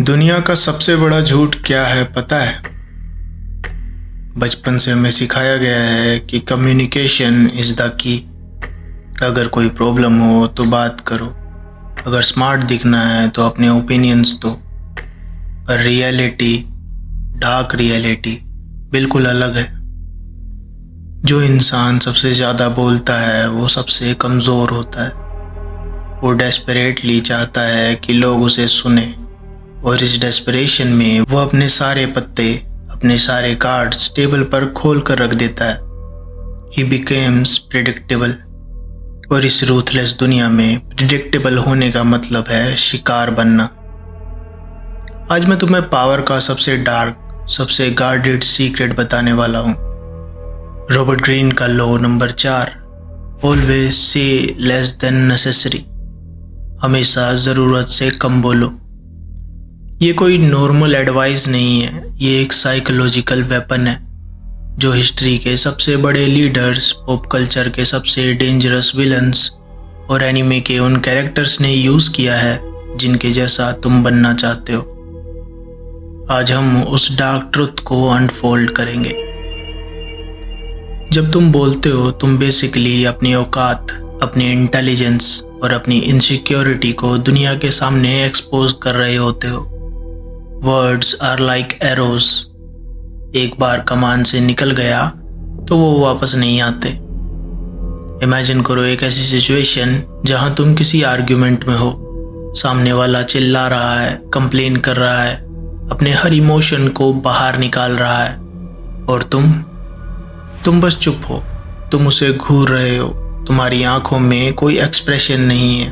दुनिया का सबसे बड़ा झूठ क्या है पता है? बचपन से हमें सिखाया गया है कि कम्युनिकेशन इज़ द की। अगर कोई प्रॉब्लम हो तो बात करो, अगर स्मार्ट दिखना है तो अपने ओपिनियंस दो। पर रियलिटी, डार्क रियलिटी बिल्कुल अलग है। जो इंसान सबसे ज़्यादा बोलता है वो सबसे कमज़ोर होता है। वो डेस्परेटली चाहता है कि लोग उसे सुने, और इस डेस्परेशन में वो अपने सारे पत्ते, अपने सारे कार्ड्स टेबल पर खोल कर रख देता है। ही बिकेम्स प्रिडिक्टेबल, और इस रूथलेस दुनिया में प्रिडिक्टेबल होने का मतलब है शिकार बनना। आज मैं तुम्हें पावर का सबसे डार्क, सबसे गार्डेड सीक्रेट बताने वाला हूँ। रॉबर्ट ग्रीन का law number 4, always say less than necessary. हमेशा ज़रूरत से कम बोलो। ये कोई नॉर्मल एडवाइस नहीं है, ये एक साइकोलॉजिकल वेपन है जो हिस्ट्री के सबसे बड़े लीडर्स, पॉप कल्चर के सबसे डेंजरस विलन्स और एनिमे के उन कैरेक्टर्स ने यूज़ किया है जिनके जैसा तुम बनना चाहते हो। आज हम उस डार्क ट्रुथ को अनफोल्ड करेंगे। जब तुम बोलते हो तुम बेसिकली अपनी औकात, अपनी इंटेलिजेंस और अपनी इनसिक्योरिटी को दुनिया के सामने एक्सपोज कर रहे होते हो। Words are like arrows. एक बार कमान से निकल गया तो वो वापस नहीं आते। इमेजिन करो एक ऐसी सिचुएशन जहां तुम किसी आर्ग्यूमेंट में हो, सामने वाला चिल्ला रहा है, कंप्लेन कर रहा है, अपने हर इमोशन को बाहर निकाल रहा है, और तुम बस चुप हो। तुम उसे घूर रहे हो, तुम्हारी आंखों में कोई एक्सप्रेशन नहीं है।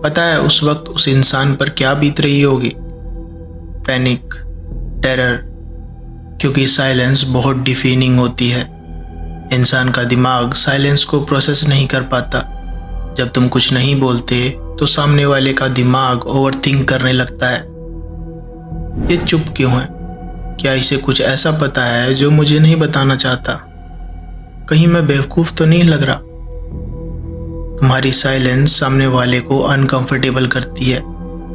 पता है उस वक्त उस इंसान पर क्या बीत रही होगी? पैनिक, टेरर, क्योंकि साइलेंस बहुत डिफीनिंग होती है। इंसान का दिमाग साइलेंस को प्रोसेस नहीं कर पाता। जब तुम कुछ नहीं बोलते तो सामने वाले का दिमाग ओवरथिंक करने लगता है। ये चुप क्यों है? क्या इसे कुछ ऐसा पता है जो मुझे नहीं बताना चाहता? कहीं मैं बेवकूफ़ तो नहीं लग रहा? तुम्हारी साइलेंस सामने वाले को अनकंफर्टेबल करती है,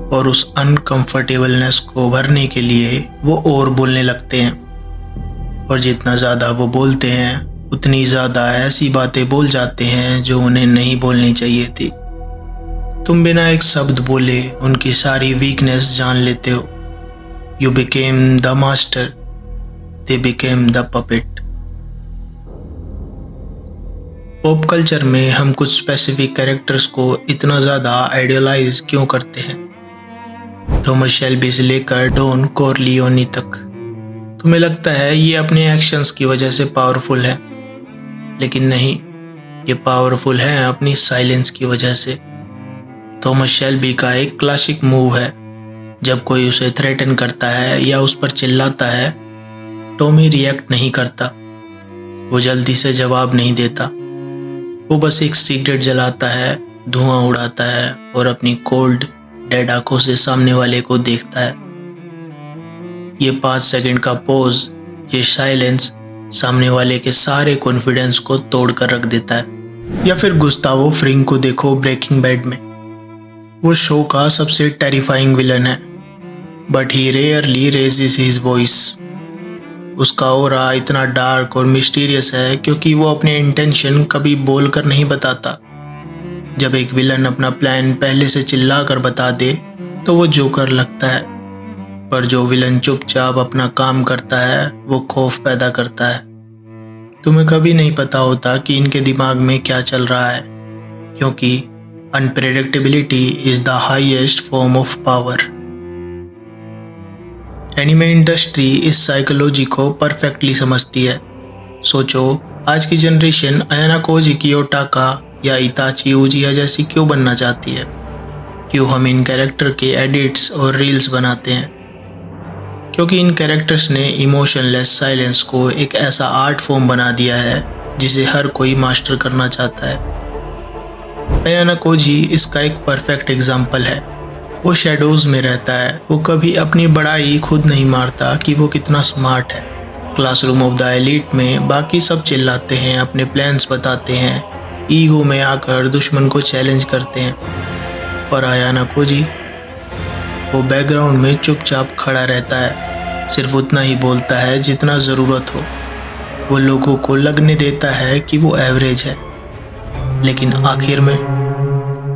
और उस अनकंफर्टेबलनेस को भरने के लिए वो और बोलने लगते हैं। और जितना ज़्यादा वो बोलते हैं उतनी ज़्यादा ऐसी बातें बोल जाते हैं जो उन्हें नहीं बोलनी चाहिए थी। तुम बिना एक शब्द बोले उनकी सारी वीकनेस जान लेते हो। You became the master, they became the puppet. Pop culture में हम कुछ स्पेसिफिक कैरेक्टर्स को इतना ज़्यादा आइडियलाइज क्यों करते हैं? थॉमस शेल्बी से लेकर डॉन कॉर्लियोनी तक। तुम्हें लगता है ये अपने एक्शंस की वजह से पावरफुल है, लेकिन नहीं, ये पावरफुल है अपनी साइलेंस की वजह से। थॉमस शेल्बी का एक क्लासिक मूव है, जब कोई उसे थ्रेटन करता है या उस पर चिल्लाता है, टॉमी रिएक्ट नहीं करता। वो जल्दी से जवाब नहीं देता। वो बस एक सिगरेट जलाता है, धुआं उड़ाता है और अपनी कोल्ड डेड आंखों से सामने वाले को देखता है। ये 5 सेकंड का पॉज, ये साइलेंस सामने वाले के सारे कॉन्फिडेंस को तोड़ कर रख देता है। या फिर गुस्तावो फ्रिंग को देखो ब्रेकिंग बैड में। वो शो का सबसे टेरिफाइंग विलन है, but he rarely raises his voice. उसका ऑरा इतना डार्क और मिस्टीरियस है क्योंकि वो अपने इंटेंशन कभी बोल कर नहीं बताता। जब एक विलन अपना प्लान पहले से चिल्ला कर बता दे तो वो जोकर लगता है, पर जो विलन चुपचाप अपना काम करता है वो खौफ पैदा करता है। तुम्हें कभी नहीं पता होता कि इनके दिमाग में क्या चल रहा है, क्योंकि unpredictability is the highest form of power. Anime industry इस साइकोलॉजी को परफेक्टली समझती है। सोचो, आज की जनरेशन अयाना कोजी कियोटाका या इताची उचिहा जैसी क्यों बनना चाहती है? क्यों हम इन कैरेक्टर के एडिट्स और रील्स बनाते हैं? क्योंकि इन कैरेक्टर्स ने इमोशनलेस साइलेंस को एक ऐसा आर्ट फॉर्म बना दिया है जिसे हर कोई मास्टर करना चाहता है। अयाना कोजी इसका एक परफेक्ट एग्जाम्पल है। वो शेडोज में रहता है, वो कभी अपनी बड़ाई खुद नहीं मारता कि वो कितना स्मार्ट है। क्लासरूम ऑफ द एलीट में बाकी सब चिल्लाते हैं, अपने प्लान्स बताते हैं, ईगो में आकर दुश्मन को चैलेंज करते हैं, पर अयाना कोजी वो बैकग्राउंड में चुपचाप खड़ा रहता है, सिर्फ उतना ही बोलता है जितना ज़रूरत हो। वो लोगों को लगने देता है कि वो एवरेज है, लेकिन आखिर में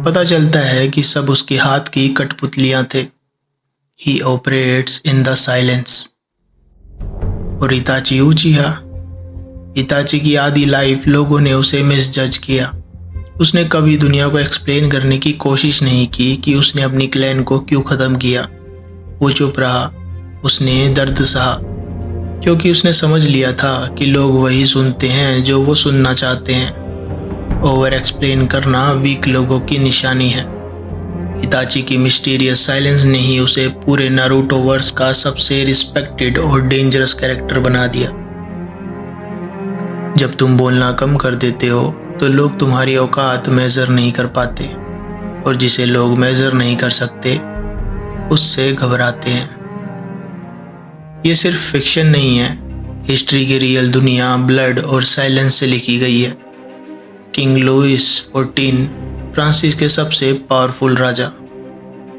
पता चलता है कि सब उसके हाथ की कठपुतलियां थे। ही ऑपरेट्स इन द साइलेंस। और इताची उचिहा, इताची की आधी लाइफ लोगों ने उसे मिसजज किया। उसने कभी दुनिया को एक्सप्लेन करने की कोशिश नहीं की कि उसने अपनी क्लैन को क्यों ख़त्म किया। वो चुप रहा, उसने दर्द सहा, क्योंकि उसने समझ लिया था कि लोग वही सुनते हैं जो वो सुनना चाहते हैं। ओवर एक्सप्लेन करना वीक लोगों की निशानी है। इताची की मिस्टीरियस साइलेंस ने ही उसे पूरे नारुतो वर्स का सबसे रिस्पेक्टेड और डेंजरस कैरेक्टर बना दिया। जब तुम बोलना कम कर देते हो तो लोग तुम्हारी औकात मेजर नहीं कर पाते, और जिसे लोग मेजर नहीं कर सकते उससे घबराते हैं। ये सिर्फ फिक्शन नहीं है, हिस्ट्री की रियल दुनिया ब्लड और साइलेंस से लिखी गई है। किंग लुइस 14 फ्रांसिस के सबसे पावरफुल राजा,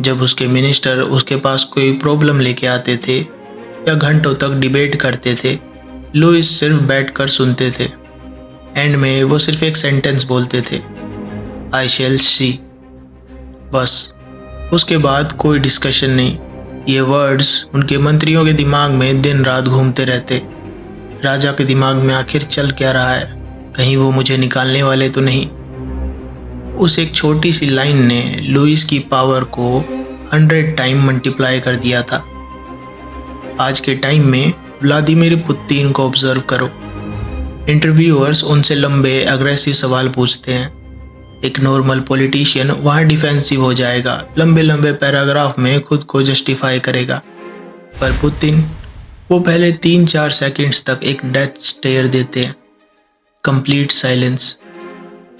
जब उसके मिनिस्टर उसके पास कोई प्रॉब्लम लेके आते थे या घंटों तक डिबेट करते थे, लुइस सिर्फ बैठकर सुनते थे। एंड में वो सिर्फ एक सेंटेंस बोलते थे, आई शैल सी। बस, उसके बाद कोई डिस्कशन नहीं। ये वर्ड्स उनके मंत्रियों के दिमाग में दिन रात घूमते रहते। राजा के दिमाग में आखिर चल क्या रहा है, कहीं वो मुझे निकालने वाले तो नहीं। उस एक छोटी सी लाइन ने लुइस की पावर को 100 टाइम मल्टीप्लाई कर दिया था। आज के टाइम में व्लादिमीर पुतिन को ऑब्जर्व करो। इंटरव्यूअर्स उनसे लंबे अग्रेसिव सवाल पूछते हैं। एक नॉर्मल पॉलिटिशियन वहाँ डिफेंसिव हो जाएगा, लंबे लंबे पैराग्राफ में खुद को जस्टिफाई करेगा। पर पुतिन, वो पहले 3-4 सेकंड्स तक एक डेथ स्टेयर देते हैं, कंप्लीट साइलेंस।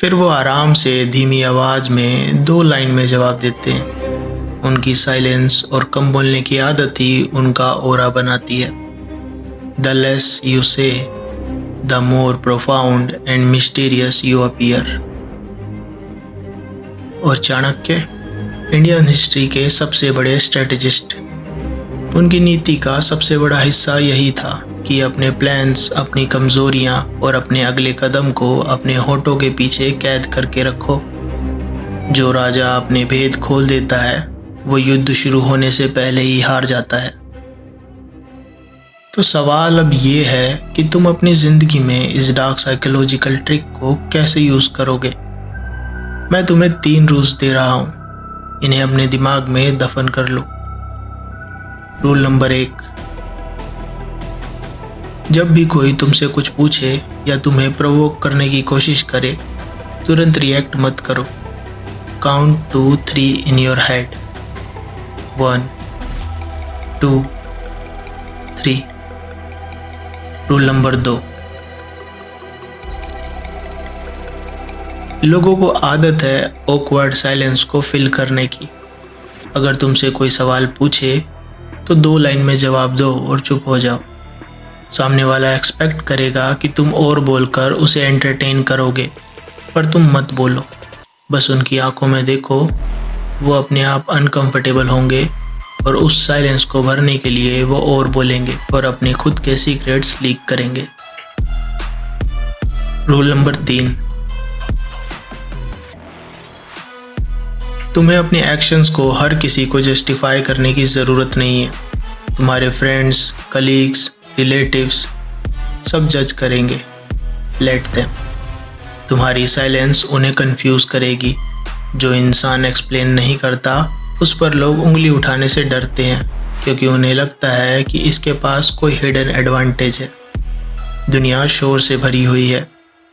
फिर वो आराम से धीमी आवाज़ में 2 लाइन में जवाब देते हैं। उनकी साइलेंस और कम बोलने की आदत ही उनका ऑरा बनाती है। द लेस यू से, the more profound and mysterious you appear. और चाणक्य, इंडियन हिस्ट्री के सबसे बड़े स्ट्रेटेजिस्ट, उनकी नीति का सबसे बड़ा हिस्सा यही था कि अपने प्लान्स, अपनी कमजोरियां और अपने अगले कदम को अपने होठों के पीछे कैद करके रखो। जो राजा अपने भेद खोल देता है वो युद्ध शुरू होने से पहले ही हार जाता है। तो सवाल अब ये है कि तुम अपनी जिंदगी में इस डार्क साइकोलॉजिकल ट्रिक को कैसे यूज करोगे। मैं तुम्हें 3 रूल्स दे रहा हूं, इन्हें अपने दिमाग में दफन कर लो। रूल नंबर 1, जब भी कोई तुमसे कुछ पूछे या तुम्हें प्रोवोक करने की कोशिश करे, तुरंत रिएक्ट मत करो। Count to 3 in your head. 1, 2, 3। Rule number 2, लोगों को आदत है ऑकवर्ड साइलेंस को फिल करने की। अगर तुमसे कोई सवाल पूछे तो 2 लाइन में जवाब दो और चुप हो जाओ। सामने वाला एक्सपेक्ट करेगा कि तुम और बोलकर उसे एंटरटेन करोगे, पर तुम मत बोलो। बस उनकी आंखों में देखो, वो अपने आप अनकंफर्टेबल होंगे और उस साइलेंस को भरने के लिए वो और बोलेंगे और अपने खुद के सीक्रेट्स लीक करेंगे। रूल नंबर 3, तुम्हें अपने एक्शंस को हर किसी को जस्टिफाई करने की ज़रूरत नहीं है। तुम्हारे फ्रेंड्स, कलीग्स, रिलेटिव्स सब जज करेंगे। Let them. तुम्हारी साइलेंस उन्हें कंफ्यूज करेगी। जो इंसान एक्सप्लेन नहीं करता उस पर लोग उंगली उठाने से डरते हैं, क्योंकि उन्हें लगता है कि इसके पास कोई हिडन एडवांटेज है। दुनिया शोर से भरी हुई है,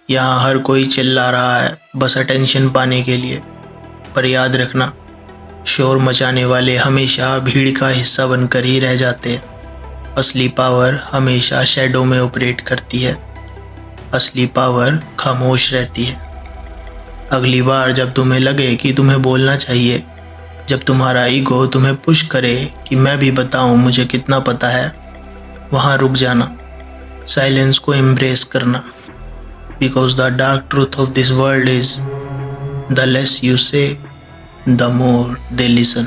यहाँ हर कोई चिल्ला रहा है बस अटेंशन पाने के लिए। पर याद रखना, शोर मचाने वाले हमेशा भीड़ का हिस्सा बनकर ही रह जाते हैं। असली पावर हमेशा शैडो में ऑपरेट करती है। असली पावर खामोश रहती है। अगली बार जब तुम्हें लगे कि तुम्हें बोलना चाहिए, जब तुम्हारा ईगो तुम्हें पुश करे कि मैं भी बताऊं मुझे कितना पता है, वहाँ रुक जाना। साइलेंस को एम्ब्रेस करना। Because the dark truth of this world is, the less you say, the more they listen.